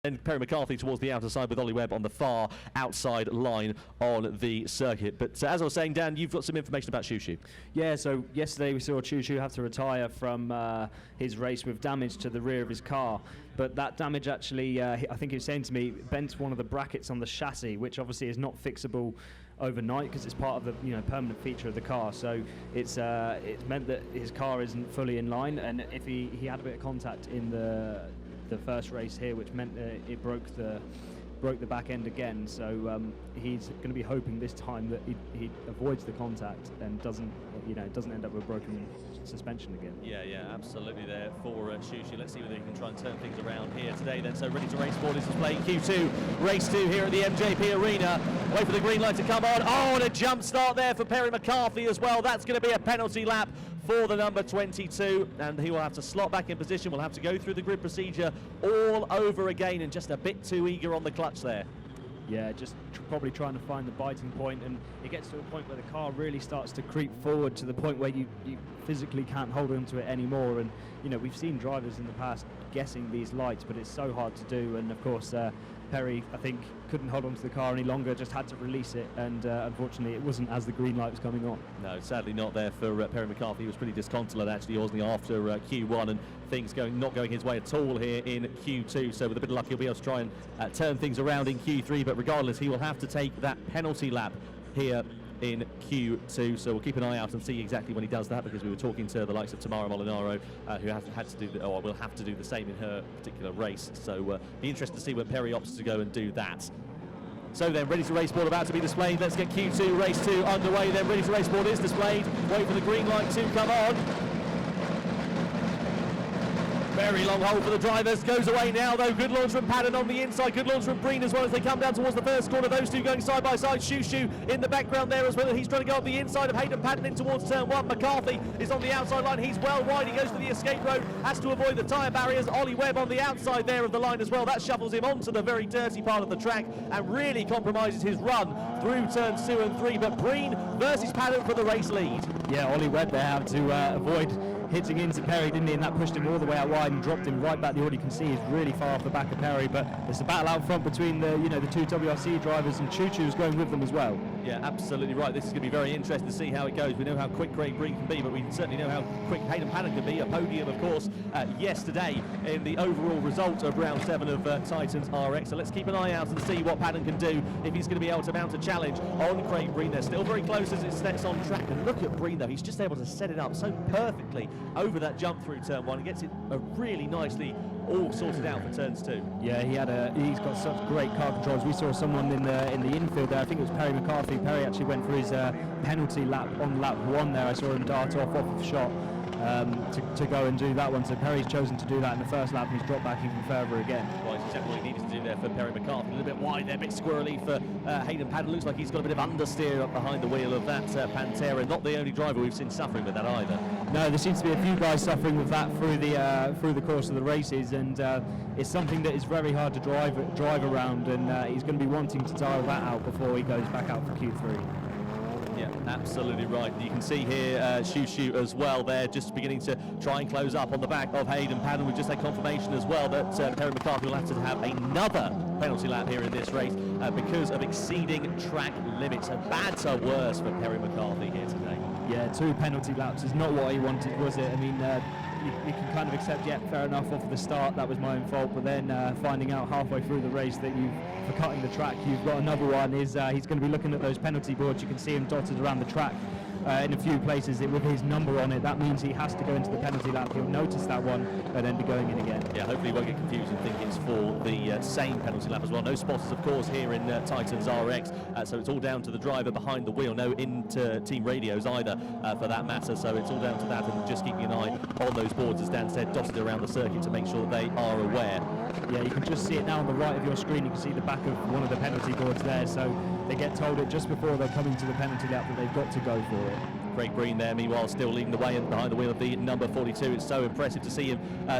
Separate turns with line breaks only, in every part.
And Perry McCarthy towards the outer side with Ollie Webb on the far outside line on the circuit. But as I was saying, Dan, you've got some information about Shushu.
Yeah, so yesterday we saw Shushu have to retire from his race with damage to the rear of his car. But that damage actually, I think he was saying to me, bent one of the brackets on the chassis, which obviously is not fixable overnight because it's part of the permanent feature of the car. So it's meant that his car isn't fully in line, and if he had a bit of contact in the first race here, which meant it broke the back end again. So he's going to be hoping this time that he avoids the contact and doesn't end up with broken suspension again.
Yeah, absolutely there for Shushu. Let's see whether he can try and turn things around here today then. So Ready to Race board is displaying Q2, race 2 here at the MJP Arena. Wait for the green light to come on. Oh, and a jump start there for Perry McCarthy as well. That's going to be a penalty lap for the number 22, and he will have to slot back in position. We'll have to go through the grid procedure all over again, and just a bit too eager on the clutch there.
Yeah, just probably trying to find the biting point, and it gets to a point where the car really starts to creep forward to the point where you physically can't hold on to it anymore. And we've seen drivers in the past guessing these lights, but it's so hard to do. And of course Perry, I think, couldn't hold on to the car any longer, just had to release it, and unfortunately it wasn't as the green light was coming on.
No, sadly not there for Perry McCarthy. He was pretty disconsolate actually, wasn't he, after Q1, and things not going his way at all here in Q2. So with a bit of luck he'll be able to try and turn things around in Q3, but regardless he will have to take that penalty lap here in Q2, so we'll keep an eye out and see exactly when he does that, because we were talking to the likes of Tamara Molinaro, who had to do will have to do the same in her particular race. So be interested to see when Perry opts to go and do that. So then, Ready to Race board about to be displayed. Let's get Q2 race 2 underway. Then Ready to Race board is displayed. Wait for the green light to come on. Very long hold for the drivers, goes away now though. Good launch from Patton on the inside, good launch from Breen as well as they come down towards the first corner. Those two going side by side. Shushu in the background there as well. He's trying to go up the inside of Hayden Patton in towards turn 1. McCarthy is on the outside line, he's well wide, he goes to the escape road, has to avoid the tyre barriers. Ollie Webb on the outside there of the line as well. That shuffles him onto the very dirty part of the track and really compromises his run through turns 2 and 3. But Breen versus Patton for the race lead.
Yeah, Ollie Webb there had to avoid hitting into Perry, didn't he? And that pushed him all the way out wide and dropped him right back. The all you can see is really far off the back of Perry, but there's a battle out front between the two WRC drivers, and Choo-Choo's going with them as well.
Yeah, absolutely right. This is going to be very interesting to see how it goes. We know how quick Craig Breen can be, but we certainly know how quick Hayden Patton can be. A podium, of course, yesterday in the overall result of round 7 of Titans RX. So let's keep an eye out and see what Patton can do, if he's going to be able to mount a challenge on Craig Breen. They're still very close as it steps on track, and look at Breen though. He's just able to set it up so perfectly over that jump through turn 1 and gets it really nicely all sorted out for turns 2.
Yeah, he's got such great car controls. We saw someone in the infield there. I think it was Perry McCarthy. Perry actually went for his penalty lap on lap 1 there. I saw him dart off of shot to go and do that one. So Perry's chosen to do that in the first lap, and he's dropped back even further again.
Well, it's exactly what he needed to do there for Perry McCarthy. A little bit wide there, a bit squirrely for Hayden Patton. Looks like he's got a bit of understeer up behind the wheel of that Pantera. Not the only driver we've seen suffering with that either.
No, there seems to be a few guys suffering with that through the course of the races, and it's something that is very hard to drive around, and he's going to be wanting to dial that out before he goes back out for Q3.
Yeah, absolutely right. You can see here Shushu as well there, just beginning to try and close up on the back of Hayden Patton. We've just had confirmation as well that Perry McCarthy will have to have another penalty lap here in this race because of exceeding track limits. So bad to worse for Perry McCarthy here today.
Yeah, 2 penalty laps is not what he wanted, was it? I mean, you can kind of accept, yeah, fair enough, off the start, that was my own fault, but then finding out halfway through the race that for cutting the track, you've got another one, he's going to be looking at those penalty boards. You can see him dotted around the track in a few places with his number on it. That means he has to go into the penalty lap. He'll notice that one and then be going in again.
Yeah, hopefully he won't get confused and think it's for the same penalty lap as well. No spotters, of course, here in Titans RX, so it's all down to the driver behind the wheel. No inter-team radios either, for that matter, so it's all down to that, and just keeping an eye on those boards, as Dan said, dotted around the circuit to make sure that they are aware.
Yeah, you can just see it now on the right of your screen. You can see the back of one of the penalty boards there, so they get told it just before they're coming to the penalty lap that they've got to go for it.
Craig Breen there, meanwhile, still leading the way and behind the wheel of the number 42. It's so impressive to see him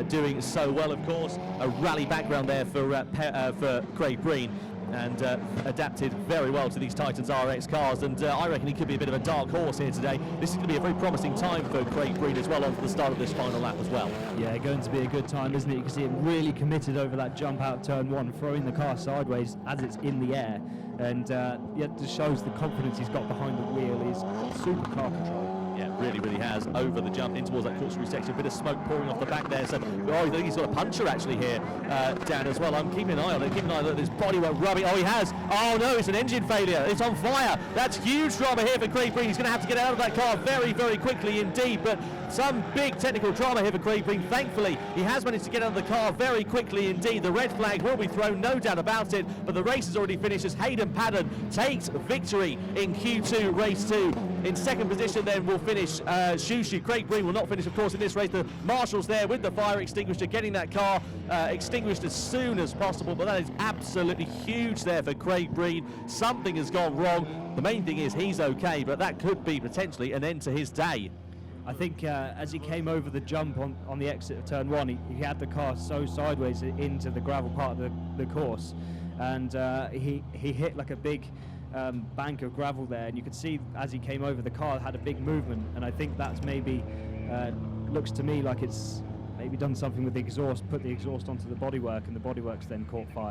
doing so well, of course. A rally background there for Craig Breen. and adapted very well to these Titans RX cars, and I reckon he could be a bit of a dark horse here today. This is going to be a very promising time for Craig Breen as well, on to the start of this final lap as well.
Yeah, going to be a good time, isn't it? You can see him really committed over that jump out turn 1, throwing the car sideways as it's in the air, and yeah, it just shows the confidence he's got behind the wheel. He's super car control.
Yeah, really has. Over the jump in towards that corkscrew section, a bit of smoke pouring off the back there. So, I think he's got a puncher actually here, Dan, as well. I'm keeping an eye on it, keeping an eye on it. His bodywork rubbing. Oh, he has. Oh no, it's an engine failure. It's on fire. That's huge drama here for Craig Breen. He's going to have to get out of that car very quickly indeed. But some big technical drama here for Craig Breen. Thankfully, he has managed to get out of the car very quickly indeed. The red flag will be thrown, no doubt about it. But the race has already finished as Hayden Paddon takes victory in Q2 race 2. In second position then will finish Shushu. Craig Breen will not finish, of course, in this race. The marshals there with the fire extinguisher, getting that car extinguished as soon as possible. But that is absolutely huge there for Craig Breen. Something has gone wrong. The main thing is he's okay, but that could be potentially an end to his day.
I think as he came over the jump on the exit of turn 1, he had the car so sideways into the gravel part of the course, and he hit like a big bank of gravel there, and you could see as he came over, the car had a big movement, and I think that's maybe looks to me like it's maybe done something with the exhaust, put the exhaust onto the bodywork, and the bodywork's then caught fire.